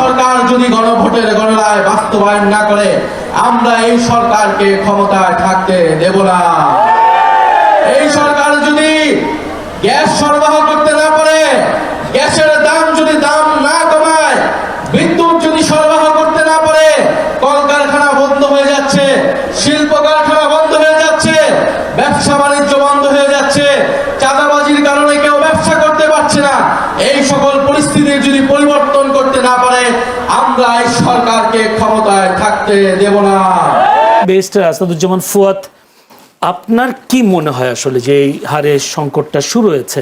সরকার যদি গণভোটের গণনায় বাস্তবায়ন না করে আমরা এই সরকারকে ক্ষমতায় থাকতে দেব না। এই সরকার যদি গ্যাস সরবরাহ করতে না পারে, গ্যাসের দাম যদি দাম না কমায়, বিদ্যুৎ যদি সরবরাহ করতে না পারে, কলকারখানা বন্ধ হয়ে যাচ্ছে, শিল্প কারখানা বন্ধ হয়ে যাচ্ছে, ব্যবসা বাণিজ্য বন্ধ হয়ে যাচ্ছে, চাঁদাবাজির কারণে কেউ ব্যবসা করতে পারছে না। এই সকল পরিস্থিতির যদি পরিবর্তন করতে না পারে আমরা এই সরকারকে ক্ষমতায় থাকতে দেব না। ব্যারিস্টার আসাদুজ্জামান ফুয়াদ, আপনার কি মনে হয় আসলে যে এই হারে সংকটটা শুরু হয়েছে?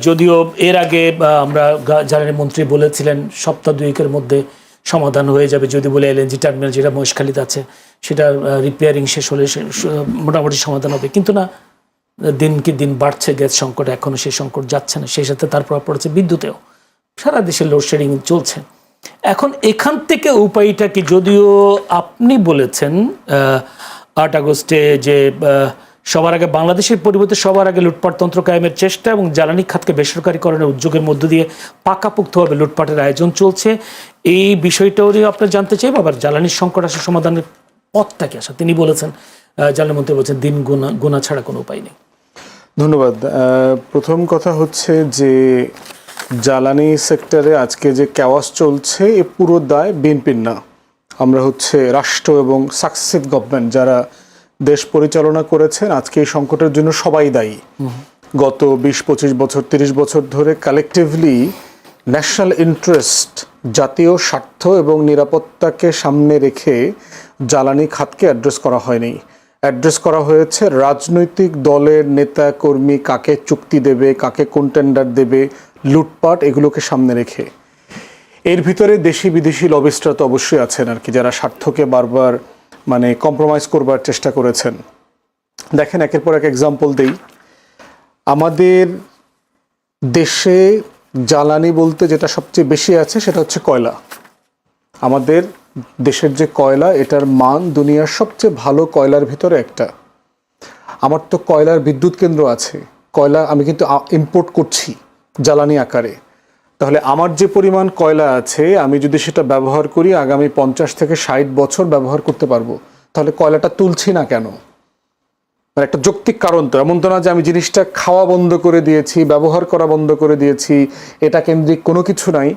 যদিও এর আগে আমরা জ্বালানি মন্ত্রী বলেছিলেন সপ্তাহ দুয়েকের মধ্যে সমাধান হয়ে যাবে, যদি বলে এলএনজি টার্মিনাল যেটা মহেশখালীতে আছে সেটা রিপেয়ারিং শেষ হলে মোটামুটি সমাধান হবে, কিন্তু না, দিন কি দিন বাড়ছে গ্যাস সংকট, এখনও সেই সংকট যাচ্ছে না। সেই সাথে তার প্রভাব পড়েছে বিদ্যুতেও, সারা দেশে লোডশেডিং চলছে। এখন এখান থেকে উপায়টা কি? যদিও আপনি বলেছেন 8 আগস্টে যে সবার আগে বাংলাদেশের পরিবর্তে সবার আগে লুটপাটতন্ত্র কায়েমের চেষ্টা এবং জ্বালানি খাতকে বেসরকারীকরণের উদ্যোগের মধ্য দিয়ে পাকাপোক্তভাবে লুটপাটের আয়োজন চলছে, এই বিষয়টাও আপনার জানতে চাই। আবার জ্বালানির সংকট আসা সমাধানের পথটা কি আসা? তিনি বলেছেন, জ্বালানি মন্ত্রী বলছেন, দিন গোনা ছাড়া কোনো উপায় নেই। ধন্যবাদ। প্রথম কথা হচ্ছে যে জ্বালানি সেক্টরে আজকে যে ক্যাওয়াস চলছে এ পুরো দায় বিএনপির না। আমরা হচ্ছে রাষ্ট্র এবং সাকসেসিভ গভর্নমেন্ট যারা দেশ পরিচালনা করেছেন আজকে এই সংকটের জন্য সবাই দায়ী। গত 20-25 বছর 30 বছর ধরে কালেকটিভলি ন্যাশনাল ইন্টারেস্ট, জাতীয় স্বার্থ এবং নিরাপত্তাকে সামনে রেখে জ্বালানি খাতকে অ্যাড্রেস করা হয়নি। অ্যাড্রেস করা হয়েছে রাজনৈতিক দলের নেতা কর্মী কাকে চুক্তি দেবে, কাকে কোন টেন্ডার দেবে, লুটপাট, এগুলোকে সামনে রেখে। এর ভিতরে দেশি বিদেশি লবিস্টরা তো অবশ্যই আছেন আর কি, যারা স্বার্থকে বারবার মানে কম্প্রোমাইজ করবার চেষ্টা করেছেন। দেখেন, একের পর এক এক্সাম্পল দেই। আমাদের দেশে জ্বালানি বলতে যেটা সবচেয়ে বেশি আছে সেটা হচ্ছে কয়লা। আমাদের দেশের যে কয়লা, এটার মান দুনিয়ার সবচেয়ে ভালো কয়লার ভিতরে একটা। আমার তো কয়লার বিদ্যুৎ কেন্দ্র আছে, কয়লা আমি কিন্তু ইম্পোর্ট করছি জ্বালানি আকারে। তাহলে আমার যে পরিমাণ কয়লা আছে আমি যদি সেটা ব্যবহার করি আগামী 50 থেকে 60 বছর ব্যবহার করতে পারবো, তাহলে কয়লাটা তুলছি না কেন? মানে একটা যৌক্তিক কারণ তো, এমন তো না যে আমি জিনিসটা খাওয়া বন্ধ করে দিয়েছি, ব্যবহার করা বন্ধ করে দিয়েছি, এটা কেন্দ্রিক কোনো কিছু নাই।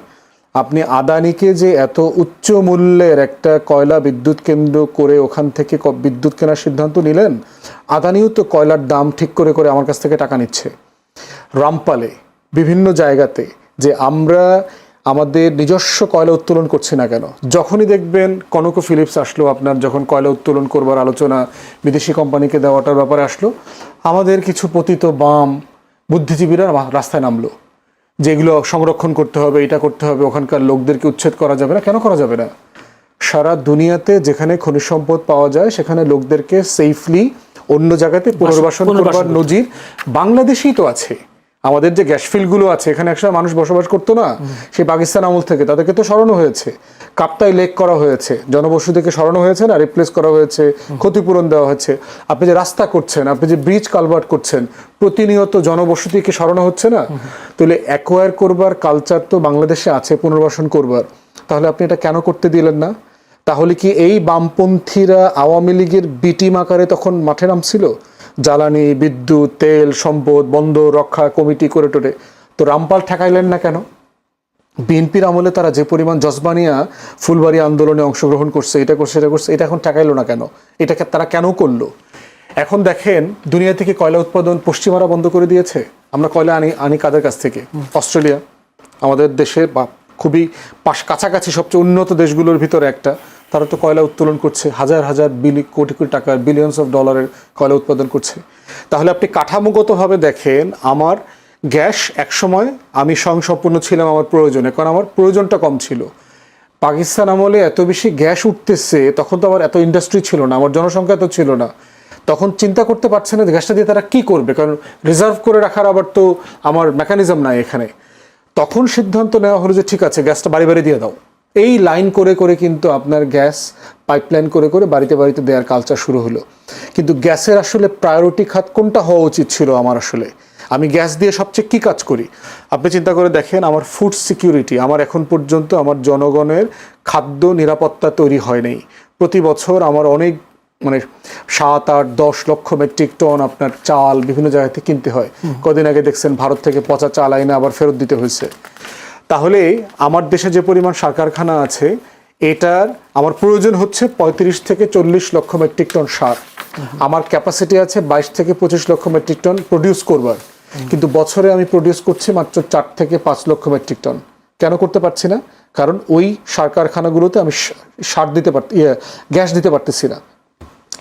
আপনি আদানিকে যে এত উচ্চ মূল্যের একটা কয়লা বিদ্যুৎ কেন্দ্র করে ওখান থেকে বিদ্যুৎ কেনার সিদ্ধান্ত নিলেন, আদানিও তো কয়লার দাম ঠিক করে করে আমার কাছ থেকে টাকা নিচ্ছে। রামপালে বিভিন্ন জায়গাতে যে আমরা আমাদের নিজস্ব কয়লা উত্তোলন করছি না কেন? যখনই দেখবেন কনকো ফিলিপস আসলো, আপনার যখন কয়লা উত্তোলন করবার আলোচনা বিদেশি কোম্পানিকে দেওয়াটার ব্যাপারে আসলো, আমাদের কিছু পতিত বাম বুদ্ধিজীবীরা রাস্তায় নামলো যে এগুলো সংরক্ষণ করতে হবে, এটা করতে হবে, ওখানকার লোকদেরকে উচ্ছেদ করা যাবে না। কেন করা যাবে না? সারা দুনিয়াতে যেখানে খনিজ সম্পদ পাওয়া যায় সেখানে লোকদেরকে সেফলি অন্য জায়গাতে পুনর্বাসন করবার নজির বাংলাদেশেই তো আছে। আমাদের যে গ্যাস ফিল্ডগুলো আছে এখানে একসময় মানুষ বসবাস করতো না, সেই পাকিস্তান আমল থেকে তাদেরকে তো সরানো হয়েছে, কাপ্তাই লেক করা হয়েছে, জনবসতিকে সরানো হয়েছে না, রিপ্লেস করা হয়েছে, ক্ষতিপূরণ দেওয়া হয়েছে। আপনি যে রাস্তা করছেন, আপনি যে ব্রিজ কালভার্ট করছেন, প্রতিনিয়ত জনবসতিকে সরানো হচ্ছে না? তাহলে অ্যাকোয়ার করবার কালচার তো বাংলাদেশে আছে, পুনর্বাসন করবার। তাহলে আপনি এটা কেন করতে দিলেন না? তাহলে কি এই বামপন্থীরা আওয়ামী লীগের বি টিম আকারে তখন মাঠে নামছিল? জ্বালানি, বিদ্যুৎ, তেল, সম্পদ, বন্দর রক্ষা কমিটি করে টোরে তো রামপাল ঠেকাইলেন না কেন? বিএনপির আমলে তারা যে পরিমাণ জজবানিয়া ফুলবাড়ি আন্দোলনে অংশগ্রহণ করছে, এটা করছে, এটা করছে, এটা এখন ঠেকাইলো না কেন? এটাকে তারা কেন করলো? এখন দেখেন, দুনিয়া থেকে কয়লা উৎপাদন পশ্চিমারা বন্ধ করে দিয়েছে। আমরা কয়লা আনি কাদের কাছ থেকে? অস্ট্রেলিয়া, আমাদের দেশের খুবই কাছাকাছি সবচেয়ে উন্নত দেশগুলোর ভিতরে একটা। তারা তো কয়লা উত্তোলন করছে, হাজার হাজার কোটি কোটি টাকার, বিলিয়নস অফ ডলারের কয়লা উৎপাদন করছে। তাহলে আপনি কাঠামোগতভাবে দেখেন, আমার গ্যাস একসময় আমি স্বয়ংসম্পূর্ণ ছিলাম আমার প্রয়োজনে, কারণ আমার প্রয়োজনটা কম ছিল। পাকিস্তান আমলে এত বেশি গ্যাস উঠতেছে, তখন তো আমার এত ইন্ডাস্ট্রি ছিল না, আমার জনসংখ্যা এত ছিল না, তখন চিন্তা করতে পারছে না গ্যাসটা দিয়ে তারা কী করবে, কারণ রিজার্ভ করে রাখার আবার তো আমার মেকানিজম নাই এখানে। তখন সিদ্ধান্ত নেওয়া হলো যে ঠিক আছে, গ্যাসটা বাড়ি বাড়ি দিয়ে দাও। এই লাইন করে করে কিন্তু আপনার গ্যাস পাইপলাইন করে করে বাড়িতে বাড়িতে দেওয়ার কালচার শুরু হলো। কিন্তু গ্যাসের আসলে প্রায়োরিটি খাত কোনটা হওয়া উচিত ছিল? আমার আসলে আমি গ্যাস দিয়ে সবচেয়ে কী কাজ করি? আপনি চিন্তা করে দেখেন, আমার ফুড সিকিউরিটি, আমার এখন পর্যন্ত আমার জনগণের খাদ্য নিরাপত্তা তৈরি হয় নাই। প্রতি বছর আমার অনেক 7, 8, 10 লক্ষ মেট্রিক টন আপনার চাল বিভিন্ন জায়গা থেকে কিনতে হয়। কদিন আগে দেখছেন ভারত থেকে পচা চাল আইনে আবার ফেরত দিতে হয়েছে। তাহলে আমার দেশে যে পরিমাণ সার কারখানা আছে, এটার আমার প্রয়োজন হচ্ছে 35 থেকে 40 লক্ষ মেট্রিক টন সার। আমার ক্যাপাসিটি আছে 22 থেকে 25 লক্ষ মেট্রিক টন প্রডিউস করবার, কিন্তু বছরে আমি প্রডিউস করছি মাত্র 4 থেকে 5 লক্ষ মেট্রিক টন। কেন করতে পারছি না? কারণ ওই সার কারখানাগুলোতে আমি গ্যাস দিতে পারতেছি না।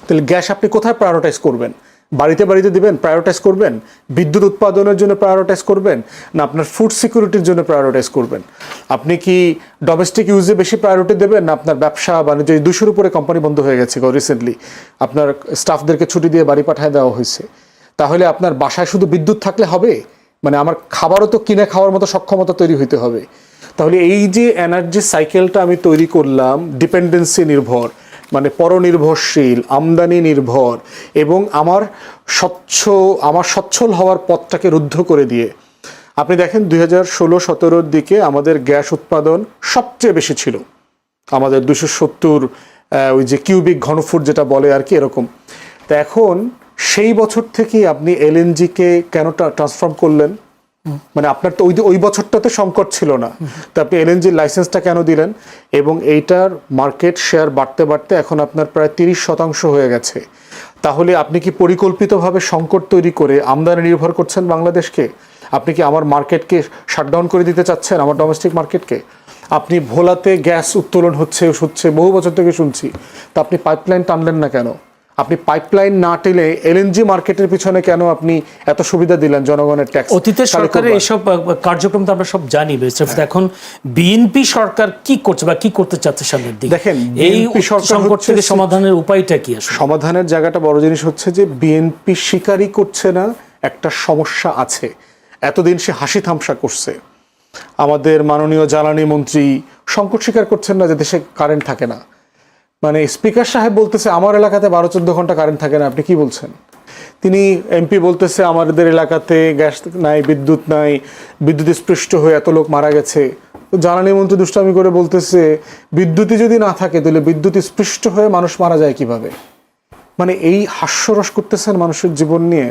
তাহলে গ্যাস আপনি কোথায় প্রায়োরিটাইজ করবেন? বাড়িতে বাড়িতে দিবেন, প্রায়োরিটাইজ করবেন? বিদ্যুৎ উৎপাদনের জন্য প্রায়োরিটাইজ করবেন, না আপনার ফুড সিকিউরিটির জন্য প্রায়োরিটাইজ করবেন? আপনি কি ডোমেস্টিক ইউজে বেশি প্রায়োরিটি দেবেন, না আপনার ব্যবসা বাণিজ্য? 200-র উপরে কোম্পানি বন্ধ হয়ে গেছে রিসেন্টলি, আপনার স্টাফদেরকে ছুটি দিয়ে বাড়ি পাঠিয়ে দেওয়া হয়েছে। তাহলে আপনার বাসায় শুধু বিদ্যুৎ থাকলে হবে? আমার খাবারও তো কিনে খাওয়ার মতো সক্ষমতা তৈরি হইতে হবে। তাহলে এই যে এনার্জি সাইকেলটা আমি তৈরি করলাম, ডিপেন্ডেন্সি নির্ভর, পরনির্ভরশীল, আমদানি নির্ভর, এবং আমার সচ্ছল হওয়ার পথটাকে রুদ্ধ করে দিয়ে, আপনি দেখেন 2016-17 দিকে আমাদের গ্যাস উৎপাদন সবচেয়ে বেশি ছিল, আমাদের 270 ওই যে কিউবিক ঘনফুট যেটা বলে আর কি, এরকম। তো এখন সেই বছর থেকে আপনি এলএনজিকে কেন ট্রান্সফর্ম করলেন? আপনার তো ওই বছরটাতে সংকট ছিল না, তো আপনি এলএনজির লাইসেন্সটা কেন দিলেন? এবং এইটার মার্কেট শেয়ার বাড়তে বাড়তে এখন আপনার প্রায় 30% হয়ে গেছে। তাহলে আপনি কি পরিকল্পিতভাবে সংকট তৈরি করে আমদানি নির্ভর করছেন বাংলাদেশকে? আপনি কি আমার মার্কেটকে শাটডাউন করে দিতে চাচ্ছেন, আমার ডোমেস্টিক মার্কেটকে? আপনি ভোলাতে গ্যাস উত্তোলন হচ্ছে বহু বছর থেকে শুনছি, তা আপনি পাইপলাইন টানলেন না কেন? আপনি পাইপলাইন না টেলে এলএনজি মার্কেটের পিছনে কেন আপনি এত সুবিধা দিলেন জনগণের ট্যাক্স? অতীতের সরকারের এইসব কার্যক্রম তো আমরা সব জানি। এখন বিএনপি সরকার কি করছে বা কি করতে চাচ্ছে সামনের দিকে? দেখেন, এই সংকট থেকে সমাধানের উপায়টা কি? সমাধানের জায়গাটা বড় জিনিস হচ্ছে যে বিএনপি স্বীকারই করছে না একটা সমস্যা আছে। এতদিন সে হাসি তামাশা করছে। আমাদের মাননীয় জ্বালানি মন্ত্রী সংকট স্বীকার করছেন না যে দেশে কারেন্ট থাকে না। স্পিকার সাহেব বলতেছে আমার এলাকাতে 12-14 ঘন্টা কারেন্ট থাকে না। আপনি কি বলছেন? তিনি এমপি বলতেছে আমাদের এলাকাতে গ্যাস নাই, বিদ্যুৎ নাই, বিদ্যুৎ স্পৃষ্ট হয়ে এত লোক মারা গেছে। তো জ্বালানি মন্ত্রী দুষ্টামি করে বলতেছে বিদ্যুৎই যদি না থাকে তাহলে বিদ্যুৎ স্পৃষ্ট হয়ে মানুষ মারা যায় কিভাবে? এই হাস্যরস করতেছেন মানুষের জীবন নিয়ে।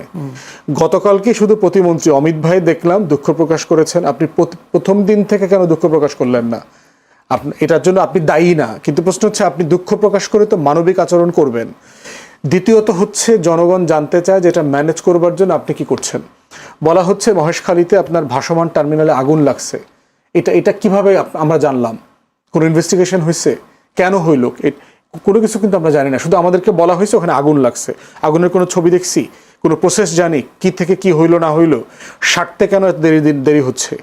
গতকালকে শুধু প্রতিমন্ত্রী অমিত ভাই দেখলাম দুঃখ প্রকাশ করেছেন। আপনি প্রথম দিন থেকে কেন দুঃখ প্রকাশ করলেন না? এটার জন্য আপনি দায়ী না, কিন্তু প্রশ্ন হচ্ছে আপনি দুঃখ প্রকাশ করে তো মানবিক আচরণ করবেন। দ্বিতীয়ত হচ্ছে জনগণ জানতে চায় যে এটা ম্যানেজ করবার জন্য আপনি কি করছেন। বলা হচ্ছে মহেশখালীতে আপনার ভাসমান টার্মিনালে আগুন লাগছে। এটা কিভাবে আমরা জানলাম? কোনো ইনভেস্টিগেশন হয়েছে? কেন হইল? কোনো কিছু কিন্তু আমরা জানি না। শুধু আমাদেরকে বলা হয়েছে ওখানে আগুন লাগছে। আগুনের কোনো ছবি দেখছি, কোনো প্রসেস জানি কি থেকে কি হইলো না হইলো, সারতে কেন দেরি হচ্ছে?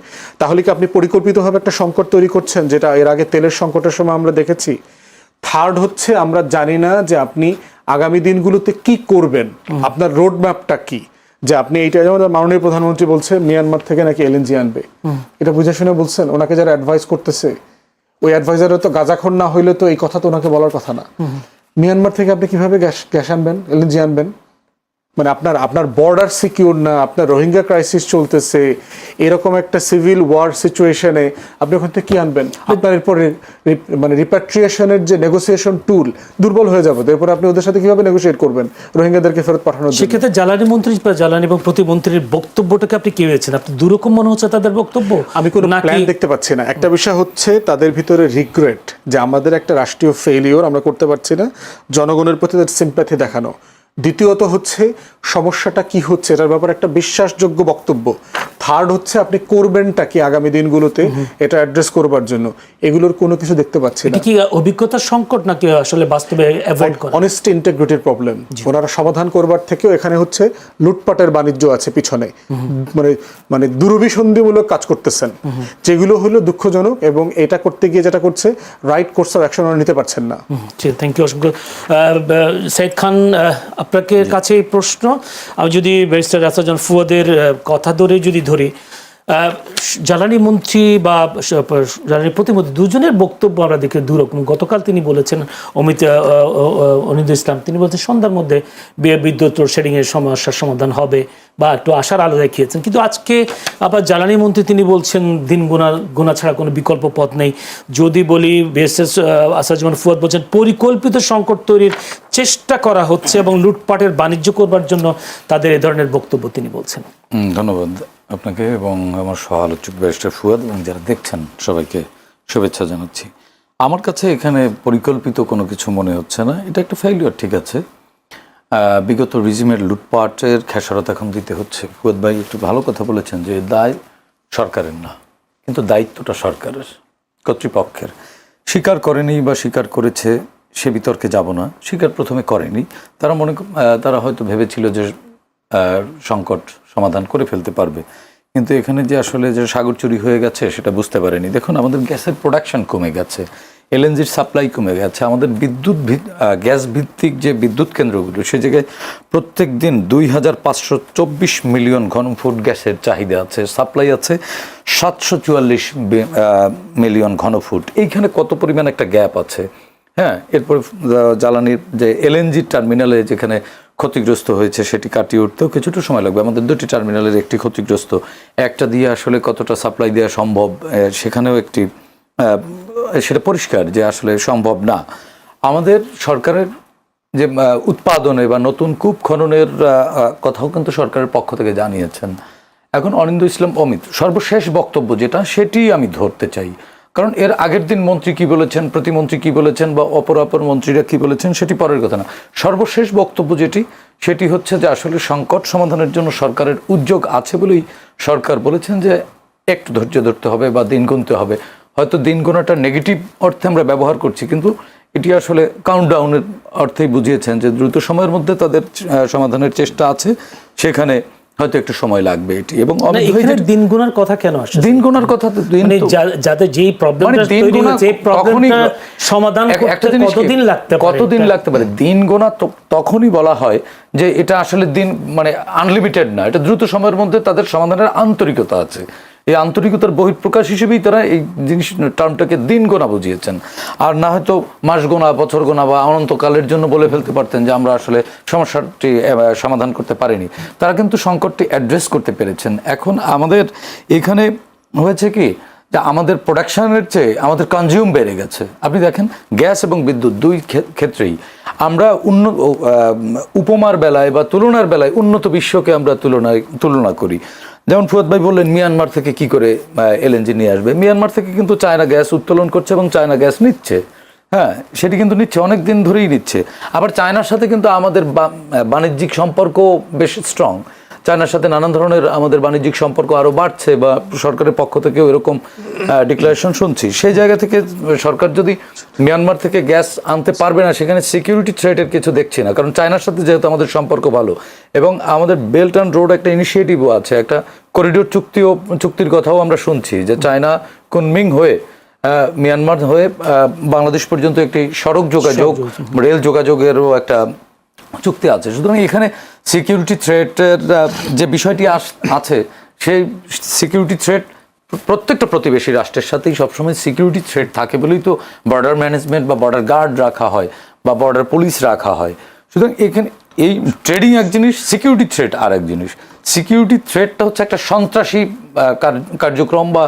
তাহলে কি আপনি পরিকল্পিতভাবে একটা সংকট তৈরি করছেন, যেটা এর আগে তেলের সংকটের সময় আমরা দেখেছি? থার্ড হচ্ছে আমরা জানি না যে আপনি আগামী দিনগুলোতে কি করবেন, আপনার রোড ম্যাপটা কি। যে আপনি এইটা, যেমন মাননীয় প্রধানমন্ত্রী বলছে মিয়ানমার থেকে নাকি এলএনজি আনবে, এটা বুঝে শুনে বলছেন? ওনাকে যারা অ্যাডভাইস করতেছে ওই অ্যাডভাইজারও তো গাঁজাখোর না হইলে তো এই কথা তো ওনাকে বলার কথা না। মিয়ানমার থেকে আপনি কিভাবে গ্যাস আনবেন, এলএনজি আনবেন? আপনার বর্ডার সিকিউর না, আপনার রোহিঙ্গা ক্রাইসিস চলতেছে, এরকম একটা সিভিল ওয়ার সিচুয়েশনে আপনি ওখান থেকে কি আনবেন? আপনার এরপরে রিপ্যাট্রিয়েশনের যে নেগোসিয়েশন টুল দুর্বল হয়ে যাবে, এরপর আপনি ওদের সাথে কিভাবে নেগোসিয়েট করবেন রোহিঙ্গাদেরকে ফেরত পাঠানোর জন্য? সেক্ষেত্রে জ্বালানি মন্ত্রী বা জ্বালানি এবং প্রতিমন্ত্রীর বক্তব্যটাকে আপনি কি হয়েছেন? আপনি দুরকম মনে হচ্ছে তাদের বক্তব্য। আমি কোনো প্ল্যান দেখতে পাচ্ছি না। একটা বিষয় হচ্ছে তাদের ভিতরে রিগ্রেট যে আমাদের একটা রাষ্ট্রীয় ফেইলিওর আমরা করতে পারছি না, জনগণের প্রতি তাদের সিম্প্যাথি দেখানো। দ্বিতীয়ত হচ্ছে সমস্যাটা কি হচ্ছে এটার ব্যাপারে একটা বিশ্বাসযোগ্য বক্তব্য। থার্ড হচ্ছে আপনি করবেনটা কি আগামী দিনগুলোতে এটা অ্যাড্রেস করবার জন্য। এগুলোর কোনো কিছু দেখতে পাচ্ছি না। কি অভিজ্ঞতার সংকট নাকি আসলে বাস্তবে অ্যাভয়েড করা? অনেস্টি ইন্টিগ্রিটির প্রবলেম ওনারা সমাধান করবার থেকেও এখানে হচ্ছে লুটপাটের বাণিজ্য আছে পিছনে, দুরভিসন্ধিমূলক কাজ করতেছেন, যেগুলো হলো দুঃখজনক। এবং এটা করতে গিয়ে যেটা করছে রাইট কোর্স অফ অ্যাকশন ওনারা নিতে পারছেন না। থ্যাংক ইউ অসংখ্য। সাইদ খান, আপনাকে কাছে এই প্রশ্ন, আমি যদি ব্যারিস্টার রাসেল জাহান ফুয়াদের কথা ধরে যদি ধরি, জ্বালানি মন্ত্রী বা জ্বালানি প্রতিমন্ত্রী দুজনের বক্তব্য আমরা দেখি দুরকম। গতকাল তিনি বলেছেন অনিন্দ ইসলাম তিনি বলছেন সন্ধ্যার মধ্যে বিদ্যুৎ লোডশেডিং এর সমস্যার সমাধান হবে বা একটু আশার আলো দেখিয়েছেন, কিন্তু আজকে আবার জ্বালানি মন্ত্রী তিনি বলছেন দিন গোনা ছাড়া কোনো বিকল্প পথ নেই। যদি বলি বিএসএস আসাদুজ্জামান ফুয়াদ বলছেন পরিকল্পিত সংকট তৈরির চেষ্টা করা হচ্ছে এবং লুটপাটের বাণিজ্য করবার জন্য তাদের এ ধরনের বক্তব্য তিনি বলছেন। ধন্যবাদ আপনাকে এবং আমার সহ আলোচক ব্যারিস্টার ফুয়াদ এবং যারা দেখছেন সবাইকে শুভেচ্ছা জানাচ্ছি। আমার কাছে এখানে পরিকল্পিত কোনো কিছু মনে হচ্ছে না, এটা একটা ফেইলিওর, ঠিক আছে। বিগত রিজিমের লুটপাটের খেসারত এখন দিতে হচ্ছে। ফুয়াদ ভাই একটু ভালো কথা বলেছেন যে দায় সরকারের না, কিন্তু দায়িত্বটা সরকারের, কর্তৃপক্ষের। স্বীকার করেনি বা স্বীকার করেছে সে বিতর্কে যাব না, স্বীকার প্রথমে করেনি। তারা হয়তো ভেবেছিল যে সংকট সমাধান করে ফেলতে পারবে, কিন্তু এখানে যে আসলে যে সাগর চুরি হয়ে গেছে সেটা বুঝতে পারেনি। দেখুন, আমাদের গ্যাসের প্রোডাকশন কমে গেছে, এলএনজির সাপ্লাই কমে গেছে, আমাদের গ্যাস ভিত্তিক যে বিদ্যুৎ কেন্দ্রগুলো সে জায়গায় প্রত্যেক দিন 2524 মিলিয়ন ঘনফুট গ্যাসের চাহিদা আছে, সাপ্লাই আছে 744 মিলিয়ন ঘনফুট। এইখানে কত পরিমাণ একটা গ্যাপ আছে। হ্যাঁ, এরপর জ্বালানির যে এলএনজি টার্মিনালে যেখানে ক্ষতিগ্রস্ত হয়েছে সেটি কাটিয়ে উঠতেও কিছুটা সময় লাগবে। আমাদের দুটি টার্মিনালের একটি ক্ষতিগ্রস্ত, একটা দিয়ে আসলে কতটা সাপ্লাই দেওয়া সম্ভব সেখানেও একটি সেটা পরিষ্কার যে আসলে সম্ভব না। আমাদের সরকারের যে উৎপাদনে বা নতুন কূপ খননের কথাও কিন্তু সরকারের পক্ষ থেকে জানিয়েছেন। এখন অনিন্দ ইসলাম অমিত সর্বশেষ বক্তব্য যেটা সেটি আমি ধরতে চাই, কারণ এর আগের দিন মন্ত্রী কি বলেছেন, প্রতিমন্ত্রী কি বলেছেন বা অপর মন্ত্রীরা কি বলেছেন সেটি পরের কথা না। সর্বশেষ বক্তব্য সেটি হচ্ছে যে আসলে সংকট সমাধানের জন্য সরকারের উদ্যোগ আছে বলেই সরকার বলেছেন যে একটু ধৈর্য ধরতে হবে বা দিন গুনতে হবে। হয়তো দিন গোনাটা নেগেটিভ অর্থে আমরা ব্যবহার করছি, কিন্তু এটি আসলে কাউন্টডাউনের অর্থেই বুঝিয়েছেন যে দ্রুত সময়ের মধ্যে তাদের সমাধানের চেষ্টা আছে, সেখানে হয়তো একটু সময় লাগবে এটি। এবং দিন গোনার কথা কেন আসছে? দিন গোনার কথা যাতে যেই প্রবলেমটা তৈরি হয়েছে এই প্রবলেমটা সমাধান করতে কতদিন লাগতে পারে। দিন গোনা তখনই বলা হয় যে এটা আসলে দিন মানে আনলিমিটেড না, এটা দ্রুত সময়ের মধ্যে তাদের সমাধানের আন্তরিকতা আছে। এই আন্তরিকতার বহিঃপ্রকাশ হিসেবেই তারা এই জিনিস টার্মটাকে দিন গোনা বুঝিয়েছেন, আর না হয়তো মাস গোনা, বছর গোনা বা অনন্তকালের জন্য বলে ফেলতে পারতেন যে আমরা আসলে সমস্যাটি সমাধান করতে পারিনি। তারা কিন্তু সংকটটি অ্যাড্রেস করতে পেরেছেন। এখন আমাদের এখানে হয়েছে কি যে আমাদের প্রোডাকশনের চেয়ে আমাদের কনজিউম বেড়ে গেছে। আপনি দেখেন গ্যাস এবং বিদ্যুৎ দুই ক্ষেত্রেই আমরা উপমার বেলায় বা তুলনার বেলায় উন্নত বিশ্বকে আমরা তুলনা করি। যেমন ফুয়াদ ভাই বললেন মিয়ানমার থেকে কি করে এলএনজি নিয়ে আসবে। মিয়ানমার থেকে কিন্তু চায়না গ্যাস উত্তোলন করছে এবং চায়না গ্যাস নিচ্ছে। হ্যাঁ, সেটি কিন্তু নিচ্ছে, অনেক দিন ধরেই নিচ্ছে। আবার চায়নার সাথে কিন্তু আমাদের বাণিজ্যিক সম্পর্ক বেশ স্ট্রং। চায়নার সাথে নানান ধরনের আমাদের বাণিজ্যিক সম্পর্ক আরও বাড়ছে বা সরকারের পক্ষ থেকেও এরকম ডিক্লারেশন শুনছি। সেই জায়গা থেকে সরকার যদি মিয়ানমার থেকে গ্যাস আনতে পারবে না, সেখানে সিকিউরিটি থ্রেটের কিছু দেখছি না, কারণ চায়নার সাথে যেহেতু আমাদের সম্পর্ক ভালো এবং আমাদের বেল্ট অ্যান্ড রোড একটা ইনিশিয়েটিভও আছে, একটা করিডোর চুক্তির কথাও আমরা শুনছি যে চায়না কুনমিং হয়ে মিয়ানমার হয়ে বাংলাদেশ পর্যন্ত একটি সড়ক যোগাযোগ, রেল যোগাযোগেরও একটা চুক্তি আছে। সুতরাং এখানে সিকিউরিটি থ্রেটের যে বিষয়টি আছে, সেই সিকিউরিটি থ্রেট প্রত্যেকটা প্রতিবেশী রাষ্ট্রের সাথেই সবসময় সিকিউরিটি থ্রেট থাকে বলেই তো বর্ডার ম্যানেজমেন্ট বা বর্ডার গার্ড রাখা হয় বা বর্ডার পুলিশ রাখা হয়। সুতরাং এখানে এই ট্রেডিং এক জিনিস, সিকিউরিটি থ্রেট আর এক জিনিস। সিকিউরিটি থ্রেটটা হচ্ছে একটা সন্ত্রাসী কার্যক্রম বা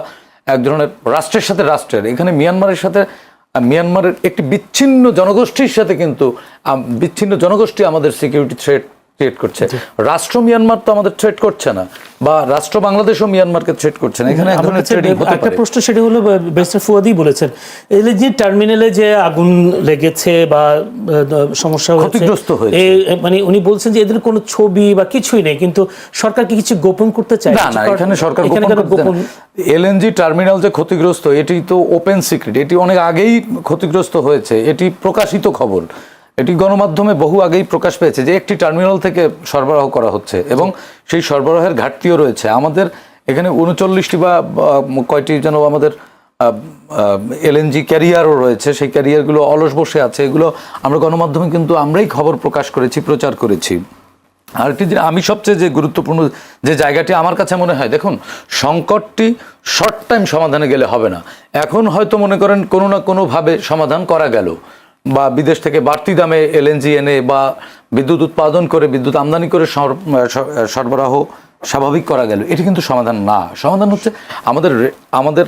এক ধরনের রাষ্ট্রের সাথে রাষ্ট্রের। এখানে মিয়ানমারের একটি বিচ্ছিন্ন জনগোষ্ঠীর সাথে কিন্তু বিচ্ছিন্ন জনগোষ্ঠী আমাদের সিকিউরিটি থ্রেট ক্রিয়েট করছে। রাষ্ট্র মিয়ানমার তো আমাদের থ্রেট করছে না, বা রাষ্ট্র বাংলাদেশও মিয়ানমারকে থ্রেট করছে না। এখানে একটা প্রশ্ন সেটা হলো ব্যারিস্টার ফুয়াদই বলেছেন, এলএনজি টার্মিনালে যে আগুন লেগেছে বা সমস্যা ক্ষতিগ্রস্ত হয়েছে, মানে উনি বলছেন যে এদের কোনো ছবি বা কিছুই নেই, কিন্তু সরকার কি কিছু গোপন করতে চায়? না, এখানে সরকার গোপন। এলএনজি টার্মিনাল যে ক্ষতিগ্রস্ত এটি তো ওপেন সিক্রেট, এটি অনেক আগেই ক্ষতিগ্রস্ত হয়েছে, এটি প্রকাশিত খবর, এটি গণমাধ্যমে বহু আগেই প্রকাশ পেয়েছে যে একটি টার্মিনাল থেকে সরবরাহ করা হচ্ছে এবং সেই সরবরাহের ঘাটতিও রয়েছে। আমাদের এখানে 39টি বা কয়টি যেন আমাদের এলএনজি ক্যারিয়ারও রয়েছে, সেই ক্যারিয়ারগুলো অলস বসে আছে। এগুলো আমরা গণমাধ্যমে কিন্তু আমরাই খবর প্রকাশ করেছি, প্রচার করেছি। আরেকটি জিনিস আমি সবচেয়ে যে গুরুত্বপূর্ণ যে জায়গাটি আমার কাছে মনে হয়, দেখুন সংকটটি শর্ট টাইম সমাধানে গেলে হবে না। এখন হয়তো মনে করেন কোনো না কোনোভাবে সমাধান করা গেল, বা বিদেশ থেকে বাড়তি দামে এলএনজি এনে বা বিদ্যুৎ উৎপাদন করে বিদ্যুৎ আমদানি করে সরবরাহ স্বাভাবিক করা গেল, এটি কিন্তু সমাধান না। সমাধান হচ্ছে আমাদের